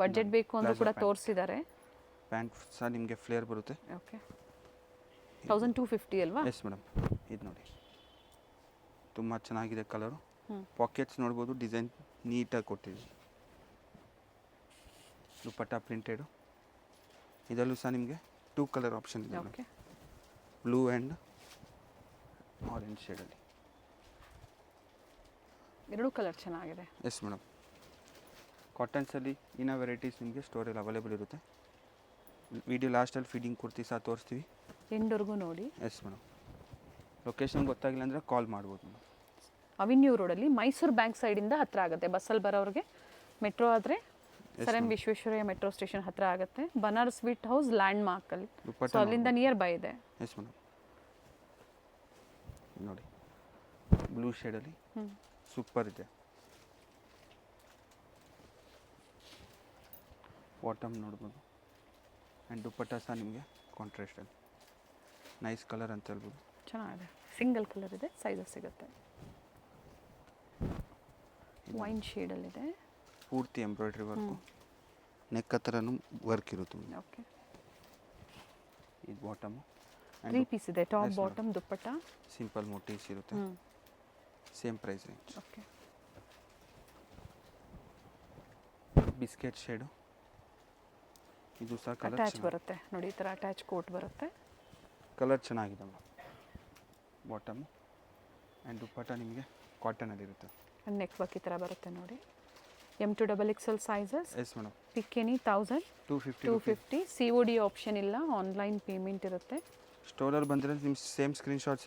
ಬಡ್ಜೆಟ್ ಬೇಕು ಅಂದ್ರೂ ಕೂಡ ತೋರಿಸಿದ್ದಾರೆ. ಪ್ಯಾಂಟ್ ಸಹ ನಿಮಗೆ ಫ್ಲೇರ್ ಬರುತ್ತೆ. ಓಕೆ. 1250 ಅಲ್ವಾ? Yes madam. ಇದು ನೋಡಿ ತುಂಬ ಚೆನ್ನಾಗಿದೆ ಕಲರು. ಹ್ಮ್. ಪಾಕೆಟ್ಸ್ ನೋಡ್ಬೋದು, ಡಿಸೈನ್ ನೀಟಾಗಿ ಕೊಟ್ಟಿದ್ದೀವಿ. ದುಪ್ಪಟ್ಟ ಪ್ರಿಂಟೆಡು. ಇದರಲ್ಲೂ ಸಹ ನಿಮಗೆ 2 ಕಲರ್ ಆಪ್ಷನ್ ಇದೆ madam. Okay. Blue and orange ಶೇಡಲ್ಲಿ. ಎರಡೂ ಕಲರ್ ಚೆನ್ನಾಗಿದೆ. Yes madam. ಕಾಟನ್ಸಲ್ಲಿ ಇನ್ನೂ ವೆರೈಟೀಸ್ ನಿಮಗೆ ಸ್ಟೋರಲ್ಲಿ ಅವೈಲೇಬಲ್ ಇರುತ್ತೆ. ವಿಡಿಯೋ ಲಾಸ್ಟಲ್ಲಿ ಫೀಡಿಂಗ್ ಕುರ್ತಿ ಸಹ ತೋರಿಸ್ತೀವಿ. ಎಂಡ್ವರೆಗೂ ನೋಡಿ. Yes madam. ಲೊಕೇಶನ್ ಗೊತ್ತಾಗಿಲ್ಲ ಅಂದರೆ ಕಾಲ್ ಮಾಡ್ಬೋದು ಮೇಡಮ್. ಅವಿನ್ಯೂ ರೋಡಲ್ಲಿ ಮೈಸೂರು ಬ್ಯಾಂಕ್ ಸೈಡಿಂದ ಹತ್ರ ಆಗುತ್ತೆ. ಬಸ್ಸಲ್ಲಿ ಬರೋರಿಗೆ ಮೆಟ್ರೋ ಆದರೆ sir M Visvesvaraya metro station ಹತ್ರ ಆಗುತ್ತೆ. ಬನಾರಸ್ ಸ್ವೀಟ್ ಹೌಸ್ ಲ್ಯಾಂಡ್ ಮಾರ್ಕಲ್ಲಿ. ದುಪ್ಪಟ್ಟ ಸೊ ಅಲ್ಲಿಂದ ನಿಯರ್ ಬೈ ಇದೆ. Yes madam. ನೋಡಿ ಬ್ಲೂ ಶೇಡಲ್ಲಿ ಸೂಪರ್ ಇದೆ. ಬಾಟಮ್ ನೋಡ್ಬೋದು ಆ್ಯಂಡ್ ದುಪ್ಪಟ್ಟ ಸಹ ನಿಮಗೆ ಕಾಂಟ್ರಾಸ್ಟಲ್ಲಿ ನೈಸ್ ಕಲರ್ ಅಂತ ಹೇಳ್ಬೋದು. ಚೆನ್ನಾಗಿದೆ. ಸಿಂಗಲ್ ಕಲರ್ ಇದೆ, ಸೈಜಸ್ ಸಿಗುತ್ತೆ. ವೈನ್ ಶೇಡಲ್ಲಿದೆ. ಪೂರ್ತಿ ಎಂಬ್ರಾಯ್ಡ್ರಿ ವರ್ಕು, ನೆಕ್ ಹತ್ರನೂ ವರ್ಕ್ ಇರುತ್ತೆ. ಓಕೆ. ಇದು ಬಾಟಮು 3 ಪೀಸ್ ಇದೆ, top Yes, bottom dupatta. Simple motives ಇರುತ್ತೆ. Same price range. Okay. Biscuit shade. ಇದು ಸಹ ಕಲರ್ ಅಟ್ಯಾಚ್ ಬರುತ್ತೆ ನೋಡಿ, ಈ ಥರ ಅಟ್ಯಾಚ್ ಕೋಟ್ ಬರುತ್ತೆ. ಕಲರ್ ಚೆನ್ನಾಗಿದೆ ಮೇಡಮ್. ಬಾಟಮು ಆ್ಯಂಡ್ ದುಪ್ಪಟ್ಟ ನಿಮಗೆ ಕಾಟನಲ್ಲಿರುತ್ತೆ. ಆ್ಯಂಡ್ ನೆಕ್ ವರ್ಕ್ ಈ ಥರ ಬರುತ್ತೆ ನೋಡಿ. M2 XXL sizes. Yes madam. ಪಿಕ್ ಎನಿ 1250. COD ಆಪ್ಷನ್ ಇಲ್ಲ, ಆನ್ಲೈನ್ ಪೇಮೆಂಟ್ ಇರುತ್ತೆ. ಸ್ಟೋರಲ್ಲಿ ಬಂದರೆ ನಿಮ್ಮ ಸೇಮ್ ಸ್ಕ್ರೀನ್ಶಾಟ್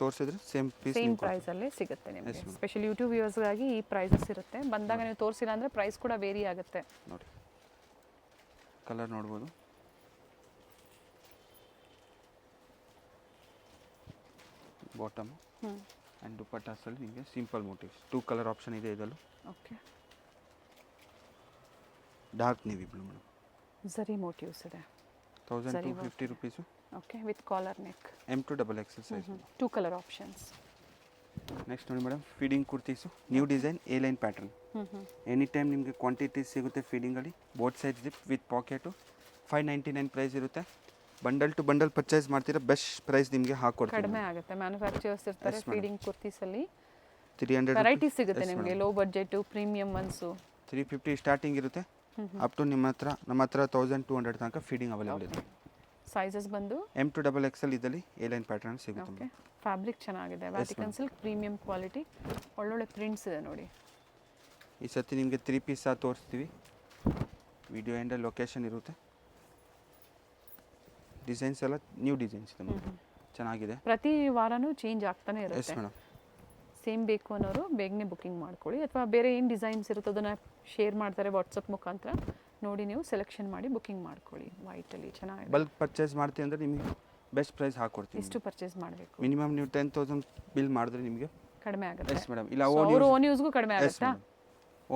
ತೋರಿಸಿದ್ರೆ ಸೇಮ್ ಪೀಸ್ ಸೇಮ್ ಪ್ರೈಸಲ್ಲೇ ಸಿಗುತ್ತೆ ನಿಮಗೆ. Yes, ma'am. ಸ್ಪೆಷಲ್ ಯೂಟ್ಯೂಬ್ ವ್ಯೂವರ್ಸ್ಗಾಗಿ ಈ ಪ್ರೈಸಸ್ ಇರುತ್ತೆ. ಬಂದಾಗ ನೀವು ತೋರಿಸಿಲ್ಲ ಅಂದರೆ ಪ್ರೈಸ್ ಕೂಡ ವೇರಿ ಆಗುತ್ತೆ. ನೋಡಿ ಕಲರ್ ನೋಡ್ಬೋದು. ಬಾಟಮು ಹ್ಞೂ ಆ್ಯಂಡ್ ದುಪಟ್ಟಾಸಲ್ಲಿ ನಿಮಗೆ ಸಿಂಪಲ್ ಮೋಟಿವ್ಸ್ 2 ಕಲರ್ ಆಪ್ಷನ್ ಇದೆ ಇದರಲ್ಲೂ. Okay dark navy blue madam. Zari motifs ಇದೆ. 1250 rupees. Okay with collar neck. M2XXL size. 2 colour options. Next ನೋಡಿ madam, feeding kurtis new design A line pattern. Any time ನಿಮಗೆ quantity ಸಿಗುತ್ತೆ ಫೀಡಿಂಗಲ್ಲಿ. Both side zip with pocket. 599 price ಇರುತ್ತೆ. Bundle to bundle purchase ಮಾಡ್ತೀರಾ best price ನಿಮಗೆ ಹಾಕೊಡ್ತೀವಿ. ಕಡಿಮೆ ಆಗುತ್ತೆ. ಮ್ಯಾನುಫ್ಯಾಕ್ಚರ್ಸ್ ಇರ್ತಾರೆ ಫೀಡಿಂಗ್ ಕುರ್ತೀಸಲ್ಲಿ. 300 ವೆರೈಟೀಸ್ ಸಿಗುತ್ತೆ ನಿಮಗೆ. Low budget, premium once. 350 starting ಇರುತ್ತೆ. ಅಪ್ ಟು ನಮ್ಮ ಹತ್ರ 1200 ತನಕ ಫೀಡಿಂಗ್ ಅವೈಲೇಬಲ್ ಇದೆ. ಸೈಜಸ್ ಬಂದು M2XXL ಇದರಲ್ಲಿ ಎ ಲೈನ್ ಪ್ಯಾಟರ್ನ್ ಸಿಗುತ್ತೆ. ಓಕೆ ಫ್ಯಾಬ್ರಿಕ್ ಚೆನ್ನಾಗಿದೆ. Vatican silk premium quality. ಒಳ್ಳೊಳ್ಳೆ ಪ್ರಿಂಟ್ಸ್ ಇದೆ ನೋಡಿ. ಈ ಸತಿ ನಿಮಗೆ 3 ಪೀಸ್ ಸಹ ತೋರಿಸ್ತೀವಿ. ವಿಡಿಯೋ ಎಂಡಲ್ಲಿ ಲೊಕೇಶನ್ ಇರುತ್ತೆ. ಡಿಸೈನ್ಸ್ ಎಲ್ಲ ನ್ಯೂ ಡಿಸೈನ್ಸ್ ಇದೆ, ಚೆನ್ನಾಗಿದೆ. ಪ್ರತಿ ವಾರನೂ ಚೇಂಜ್ ಆಗ್ತಾನೆ ಎಸ್ ಇರುತ್ತೆ. ಮೇಡಮ್. ಸೇಮ್ ಬೇಕು ಅನ್ನೋರು ಬೇಗನೆ ಬುಕ್ಕಿಂಗ್ ಮಾಡ್ಕೊಳ್ಳಿ, ಅಥವಾ ಬೇರೆ ಏನು ಡಿಸೈನ್ಸ್ ಇರುತ್ತೋ ಅದನ್ನು ಶೇರ್ ಮಾಡ್ತಾರೆ ವಾಟ್ಸಪ್ ಮುಖಾಂತರ. ನೋಡಿ ನೀವು ಸೆಲೆಕ್ಷನ್ ಮಾಡಿ ಬುಕ್ಕಿಂಗ್ ಮಾಡ್ಕೊಳ್ಳಿ. ವೈಟಲ್ಲಿ ಚೆನ್ನಾಗಿದೆ. ಬಲ್ಕ್ ಪರ್ಚೇಸ್ ಮಾಡ್ತೀವಿ ಅಂದರೆ ನಿಮಗೆ ಬೆಸ್ಟ್ ಪ್ರೈಸ್ ಹಾಕ್ಕೊಡ್ತೀವಿ. ಎಷ್ಟು ಪರ್ಚೇಸ್ ಮಾಡಬೇಕು? ಮಿನಿಮಮ್ ನೀವು 10,000 ಬಿಲ್ ಮಾಡಿದ್ರೆ ನಿಮಗೆ ಕಡಿಮೆ ಆಗುತ್ತೆ. Yes madam. ಇಲ್ಲ ಓನ್ ಯೂಸ್ಗೂ ಕಡಿಮೆ ಆಗುತ್ತಾ?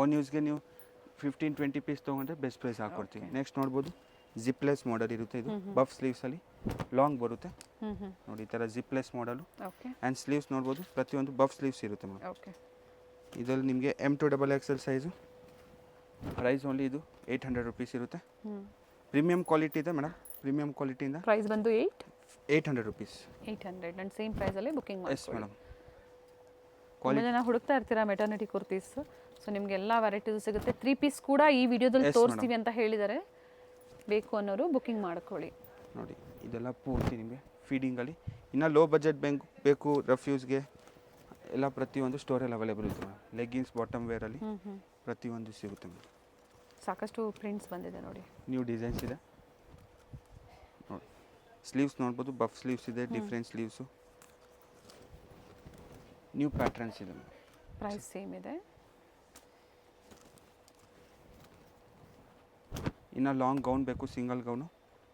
ಓನ್ ಯೂಸ್ಗೆ ನೀವು 15-20 ಪೀಸ್ ತೊಗೊಂಡ್ರೆ ಬೆಸ್ಟ್ ಪ್ರೈಸ್ ಹಾಕ್ಕೊಡ್ತೀವಿ. ನೆಕ್ಸ್ಟ್ ನೋಡ್ಬೋದು, ಜಿಪ್ಲೆಸ್ ಮಾಡೆಲ್ ಇರುತ್ತೆ. ಇದು ಬಫ್ ಸ್ಲೀವ್ಸಲ್ಲಿ ಲಾಂಗ್ ಬರುತ್ತೆ ನೋಡಿ. ಈ ಥರ ಜಿಪ್ಲೆಸ್ ಮಾಡೆಲು. ಓಕೆ ಆ್ಯಂಡ್ ಸ್ಲೀವ್ಸ್ ನೋಡ್ಬೋದು, ಪ್ರತಿಯೊಂದು ಬಫ್ ಸ್ಲೀವ್ಸ್ ಇರುತ್ತೆ ಮೇಡಮ್. ಓಕೆ ಇದರಲ್ಲಿ ನಿಮಗೆ M2XXL ಸೈಜು. ಪ್ರೈಸ್ ಓನ್ಲಿ ಇದು 800 ರುಪೀಸ್ ಇರುತ್ತೆ. ಪ್ರೀಮಿಯಂ ಕ್ವಾಲಿಟಿ ಇದೆ ಮೇಡಮ್. ಪ್ರೀಮಿಯಂ ಕ್ವಾಲಿಟಿಯಿಂದ ಪ್ರೈಸ್ ಬಂದು 800 ರುಪೀಸ್. 800 ಆ್ಯಂಡ್ ಸೇಮ್ ಪ್ರೈಸಲ್ಲಿ ಬುಕ್ಕಿಂಗ್ ಎಸ್ ಮಾಡ್ಕೊಳ್ಳಿ. ಮೇಡಮ್. ತುಂಬ ಜನ ಹುಡುಕ್ತಾ ಇರ್ತೀರಾ ಮೆಟರ್ನಿಟಿ ಕುರ್ತೀಸ್. ಸೊ ನಿಮಗೆ ಎಲ್ಲ ವೆರೈಟೀಸ್ ಸಿಗುತ್ತೆ. 3 ಪೀಸ್ ಕೂಡ ಈ ವಿಡಿಯೋದಲ್ಲಿ ತೋರಿಸ್ತೀವಿ ಅಂತ ಹೇಳಿದ್ದಾರೆ. ಬೇಕು ಅನ್ನೋರು ಬುಕ್ಕಿಂಗ್ ಮಾಡ್ಕೊಳ್ಳಿ. ನೋಡಿ ಇದೆಲ್ಲ ಪೂರ್ತಿ ನಿಮಗೆ ಫೀಡಿಂಗಲ್ಲಿ. ಇನ್ನು ಲೋ ಬಜೆಟ್ ಬೇಕು ರಫ್ ಯೂಸ್ಗೆ ಎಲ್ಲ ಪ್ರತಿಯೊಂದು ಸ್ಟೋರಲ್ಲಿ ಅವೈಲೇಬಲ್ ಇದೆ ಮೇಡಮ್. ಲೆಗ್ಗಿನ್ಸ್ ಬಾಟಮ್ ವೇರಲ್ಲಿ ಪ್ರತಿಯೊಂದು ಸಿಗುತ್ತೆ ಮೇಡಮ್. ಸಾಕಷ್ಟು ಪ್ರಿಂಟ್ಸ್ ಬಂದಿದೆ ನೋಡಿ. ನ್ಯೂ ಡಿಸೈನ್ಸ್ ಇದೆ ನೋಡಿ. ಸ್ಲೀವ್ಸ್ ನೋಡ್ಬೋದು, ಬಫ್ ಸ್ಲೀವ್ಸ್ ಇದೆ, ಡಿಫ್ರೆಂಟ್ ಸ್ಲೀವ್ಸು, ನ್ಯೂ ಪ್ಯಾಟ್ರನ್ಸ್ ಇದೆ. ಪ್ರೈಸ್ ಸೇಮ್ ಇದೆ. ಇನ್ನು ಲಾಂಗ್ ಗೌನ್ ಬೇಕು, ಸಿಂಗಲ್ ಗೌನು,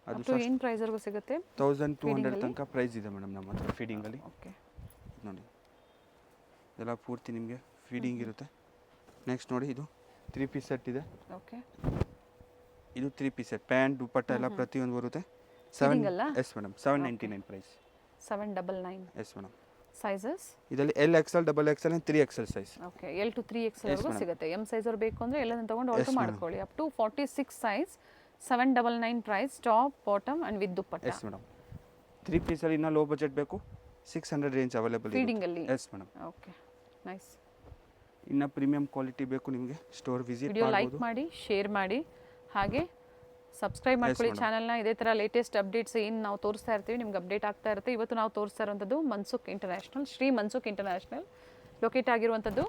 ಅದು ಏನು ಪ್ರೈಸ್ವರೆಗೂ ಸಿಗುತ್ತೆ? 1200 ತನಕ ಪ್ರೈಸ್ ಇದೆ ಮೇಡಮ್ ನಮ್ಮ ಹತ್ರ ಫೀಡಿಂಗಲ್ಲಿ. ಓಕೆ ನೋಡಿ ಇದೆಲ್ಲ ಪೂರ್ತಿ ನಿಮಗೆ ಫೀಡಿಂಗ್ ಇರುತ್ತೆ. ನೆಕ್ಸ್ಟ್ ನೋಡಿ, ಇದು 3 ಪೀಸ್ ಸೆಟ್ ಇದೆ. ಓಕೆ ಇದು 3 ಪೀಸ್ ಸೆಟ್. ಪ್ಯಾಂಟ್ ದುಪಟ್ಟ ಎಲ್ಲ ಪ್ರತಿಯೊಂದು ಬರುತ್ತೆ. Yes madam. 799 price. 799. Yes madam. Sizes ಇದರಲ್ಲಿ L XL XXL and 3XL size. Okay L to 3XL ವರೆಗೂ ಸಿಗುತ್ತೆ. ಎಮ್ ಸೈಜ್ ಅವ್ರು ಬೇಕು ಅಂದರೆ ಎಲ್ಲದನ್ನು ತೊಗೊಂಡು ಆಲ್ಟರ್ ಮಾಡ್ಕೊಳ್ಳಿ. Up to 46 size. 799 price. Top bottom and with dupatta. Yes madam. 3 ಪೀಸಲ್ಲಿ ಇನ್ನೂ ಲೋ ಬಜೆಟ್ ಬೇಕು, 600 ರೇಂಜ್ ಅವೈಲೇಬಲ್ ಇದೆ ಫೀಡಿಂಗಲ್ಲಿ. Yes madam. Okay nice. ಇನ್ನು ಪ್ರೀಮಿಯಂ ಕ್ವಾಲಿಟಿ ಬೇಕು ನಿಮಗೆ, ಸ್ಟೋರ್ ವಿಸಿಟ್ ವಿಡಿಯೋ ಲೈಕ್ ಮಾಡಿ, ಶೇರ್ ಮಾಡಿ, ಹಾಗೆ ಸಬ್ಸ್ಕ್ರೈಬ್ ಮಾಡ್ಕೊಳ್ಳಿ ಚಾನಲ್ನ. ಇದೇ ಥರ ಲೇಟೆಸ್ಟ್ ಅಪ್ಡೇಟ್ಸ್ ಏನು ನಾವು ತೋರಿಸ್ತಾ ಇರ್ತೀವಿ ನಿಮ್ಗೆ ಅಪ್ಡೇಟ್ ಆಗ್ತಾ ಇರುತ್ತೆ. ಇವತ್ತು ನಾವು ತೋರಿಸ್ತಾ ಇರುವಂಥದ್ದು Mansukh international, Shri Mansukh international locate ಆಗಿರುವಂಥದ್ದು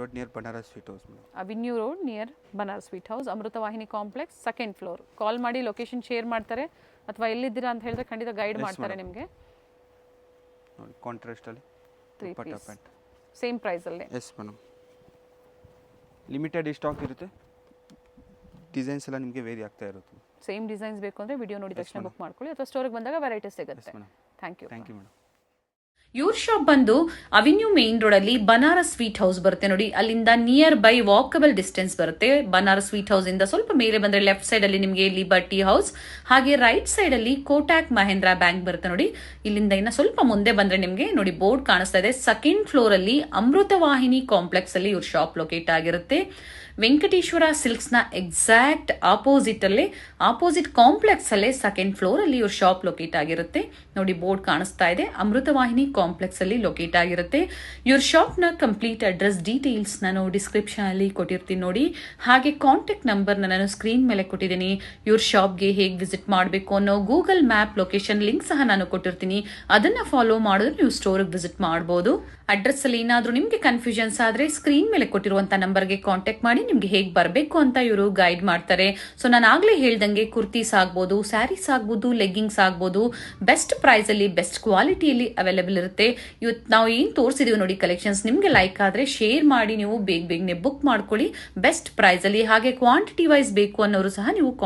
road near Banaras sweet house madam. Avenue road near Banaras sweet house, Amruthavahini complex, 2nd floor. Call ಮಾಡಿ ಲೊಕೇಶನ್ ಶೇರ್ ಮಾಡ್ತಾರೆ, ಅಥವಾ ಎಲ್ಲಿದ್ದೀರಾ ಅಂತ ಹೇಳಿದ್ರೆ ಖಂಡಿತ ಗೈಡ್ ಮಾಡ್ತಾರೆ ನಿಮಗೆ. ನೋಡಿ ಕಾಂಟ್ರಾಸ್ಟಲ್ಲಿ 3 ಪಟ್ಟ ಪೀಸ್ ಪ್ಯಾಂಟ್ ಸೇಮ್ ಪ್ರೈಸಲ್ಲಿ. Yes madam. ಲಿಮಿಟೆಡ್ ಸ್ಟಾಕ್ ಇರುತ್ತೆ. ಡಿಸೈನ್ಸ್ ಎಲ್ಲ ನಿಮಗೆ ವೇರಿ ಆಗ್ತಾ ಇರುತ್ತೆ. ಸೇಮ್ ಡಿಸೈನ್ಸ್ ಬೇಕು ಅಂದರೆ ವಿಡಿಯೋ ನೋಡಿದ ತಕ್ಷಣ ಬುಕ್ ಮಾಡ್ಕೊಳ್ಳಿ, ಅಥವಾ ಸ್ಟೋರಿಗೆ ಬಂದಾಗ ವೆರೈಟೀಸ್ ಸಿಗುತ್ತೆ. Thank you madam. ಇವ್ರ ಶಾಪ್ ಬಂದು ಅವಿನ್ಯೂ ಮೇನ್ ರೋಡ್ ಅಲ್ಲಿ ಬನಾರಸ್ ಸ್ವೀಟ್ ಹೌಸ್ ಬರುತ್ತೆ ನೋಡಿ. ಅಲ್ಲಿಂದ ನಿಯರ್ ಬೈ ವಾಕಬಲ್ ಡಿಸ್ಟೆನ್ಸ್ ಬರುತ್ತೆ. ಬನಾರಸ್ ಸ್ವೀಟ್ ಹೌಸ್ ಇಂದ ಸ್ವಲ್ಪ ಮೇಲೆ ಬಂದ್ರೆ ಲೆಫ್ಟ್ ಸೈಡ್ ಅಲ್ಲಿ ನಿಮಗೆ ಲಿಬರ್ಟಿ ಹೌಸ್, ಹಾಗೆ ರೈಟ್ ಸೈಡ್ ಅಲ್ಲಿ ಕೋಟಾಕ್ ಮಹೇಂದ್ರ ಬ್ಯಾಂಕ್ ಬರುತ್ತೆ ನೋಡಿ. ಇಲ್ಲಿಂದ ಇನ್ನ ಸ್ವಲ್ಪ ಮುಂದೆ ಬಂದ್ರೆ ನಿಮಗೆ ನೋಡಿ ಬೋರ್ಡ್ ಕಾಣಿಸ್ತಾ ಇದೆ. 2nd ಫ್ಲೋರ್ ಅಲ್ಲಿ ಅಮೃತವಾಹಿನಿ ಕಾಂಪ್ಲೆಕ್ಸ್ ಅಲ್ಲಿ ಇವ್ರ ಶಾಪ್ ಲೊಕೇಟ್ ಆಗಿರುತ್ತೆ. ವೆಂಕಟೇಶ್ವರ ಸಿಲ್ಕ್ಸ್ ನ ಎಕ್ಸಾಕ್ಟ್ ಆಪೋಸಿಟ್ ಕಾಂಪ್ಲೆಕ್ಸ್ ಅಲ್ಲೇ 2nd ಫ್ಲೋರ್ ಅಲ್ಲಿ ಇವ್ರ ಶಾಪ್ ಲೊಕೇಟ್ ಆಗಿರುತ್ತೆ ನೋಡಿ. ಬೋರ್ಡ್ ಕಾಣಿಸ್ತಾ ಇದೆ. ಅಮೃತವಾಹಿನಿ ಕಾಂಪ್ಲೆಕ್ಸ್ ಅಲ್ಲಿ ಲೊಕೇಟ್ ಆಗಿರುತ್ತೆ. ಇವ್ರ ಶಾಪ್ ನ ಕಂಪ್ಲೀಟ್ ಅಡ್ರೆಸ್ ಡೀಟೇಲ್ಸ್ ನಾನು ಡಿಸ್ಕ್ರಿಪ್ಷನ್ ಅಲ್ಲಿ ಕೊಟ್ಟಿರ್ತೀನಿ ನೋಡಿ. ಹಾಗೆ ಕಾಂಟ್ಯಾಕ್ಟ್ ನಂಬರ್ ನಾನು ಸ್ಕ್ರೀನ್ ಮೇಲೆ ಕೊಟ್ಟಿದ್ದೀನಿ. ಇವ್ರ ಶಾಪ್ಗೆ ಹೇಗೆ ವಿಸಿಟ್ ಮಾಡಬೇಕು ಅನ್ನೋ ಗೂಗಲ್ ಮ್ಯಾಪ್ ಲೊಕೇಶನ್ ಲಿಂಕ್ ಸಹ ನಾನು ಕೊಟ್ಟಿರ್ತೀನಿ. ಅದನ್ನ ಫಾಲೋ ಮಾಡಿದ್ರೆ ನೀವು ಸ್ಟೋರ್ಗೆ ವಿಸಿಟ್ ಮಾಡಬಹುದು. ಅಡ್ರೆಸ್ ಅಲ್ಲಿ ಏನಾದ್ರೂ ನಿಮ್ಗೆ ಕನ್ಫ್ಯೂಷನ್ಸ್ ಆದ್ರೆ ಸ್ಕ್ರೀನ್ ಮೇಲೆ ಕೊಟ್ಟಿರುವಂತ ನಂಬರ್ಗೆ ಕಾಂಟ್ಯಾಕ್ಟ್ ಮಾಡಿ ನಿಮ್ಗೆ ಹೇಗೆ ಬರಬೇಕು ಅಂತ ಇವರು ಗೈಡ್ ಮಾಡ್ತಾರೆ. ಸೊ ನಾನು ಆಗ್ಲೇ ಹೇಳ್ದಂಗೆ ಕುರ್ತೀಸ್ ಆಗ್ಬೋದು, ಸ್ಯಾರೀಸ್ ಆಗ್ಬೋದು, ಲೆಗ್ಗಿಂಗ್ಸ್ ಆಗ್ಬೋದು, ಬೆಸ್ಟ್ ಪ್ರೈಸ್ ಅಲ್ಲಿ ಬೆಸ್ಟ್ ಕ್ವಾಲಿಟಿಯಲ್ಲಿ ಅವೈಲೇಬಲ್ ಇರುತ್ತೆ. ಇವತ್ತು ನಾವು ಏನ್ ತೋರಿಸಿದೀವಿ ನೋಡಿ ಕಲೆಕ್ಷನ್ಸ್, ನಿಮ್ಗೆ ಲೈಕ್ ಆದ್ರೆ ಶೇರ್ ಮಾಡಿ ನೀವು ಬೇಗನೆ ಬುಕ್ ಮಾಡ್ಕೊಳ್ಳಿ ಬೆಸ್ಟ್ ಪ್ರೈಸ್ ಅಲ್ಲಿ. ಹಾಗೆ ಕ್ವಾಂಟಿಟಿ ವೈಸ್ ಬೇಕು ಅನ್ನೋರು ಸಹ ನೀವು